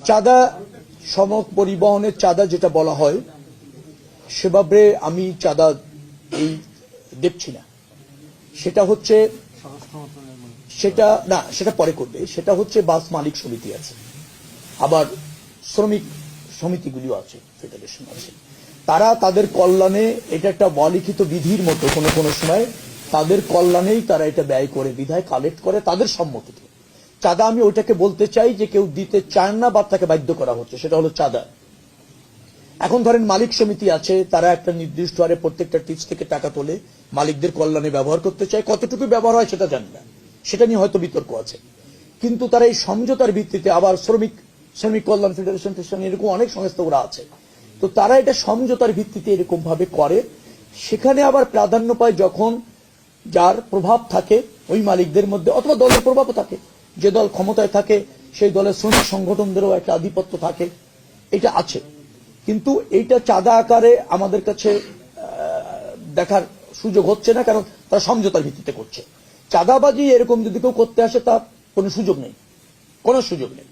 চাঁদা সড়ক পরিবহনের চাঁদা যেটা বলা হয় সেভাবে আমি চাঁদা এই দেখছি না। সেটা হচ্ছে সেটা পরে করবে। সেটা হচ্ছে বাস মালিক সমিতি আছে, আবার শ্রমিক সমিতিগুলিও আছে, ফেডারেশন আছে। তারা তাদের কল্যাণে, এটা একটা অলিখিত বিধির মতো কোনো কোনো সময় তাদের কল্যাণেই তারা এটা ব্যয় করে, বিধায় কালেক্ট করে তাদের সম্মতিতে। চাঁদা আমি ওইটাকে বলতে চাই যে কেউ দিতে চায় না বা তাকে বাধ্য করা হচ্ছে, সেটা হলো চাঁদা। এখন ধরেন মালিক সমিতি আছে, তারা একটা নির্দিষ্ট হারে প্রত্যেকটা টিপস থেকে টাকা তোলে, মালিকদের কল্যাণে ব্যবহার করতে চায়। কতটুকু ব্যবহার হয় সেটা জানি না, সেটা নিয়ে হয়তো বিতর্ক আছে। কিন্তু তারা এই সমঝোতার ভিত্তিতে, আবার শ্রমিক কল্যাণ ফেডারেশন এরকম অনেক সংস্থা ওরা আছে, তো তারা এটা সমঝোতার ভিত্তিতে এরকম ভাবে করে। সেখানে আবার প্রাধান্য পায় যখন যার প্রভাব থাকে ওই মালিকদের মধ্যে, অথবা দলের প্রভাবও থাকে। যে দল ক্ষমতায় থাকে সেই দলের শ্রমিক সংগঠনদেরও একটা আধিপত্য থাকে, এটা আছে। কিন্তু এইটা চাঁদা আকারে আমাদের কাছে দেখার সুযোগ হচ্ছে না, কারণ তারা সমঝোতার ভিত্তিতে করছে। চাঁদাবাজি এরকম যদি কেউ করতে আসে তার কোনো সুযোগ নেই, কোনো সুযোগ নেই।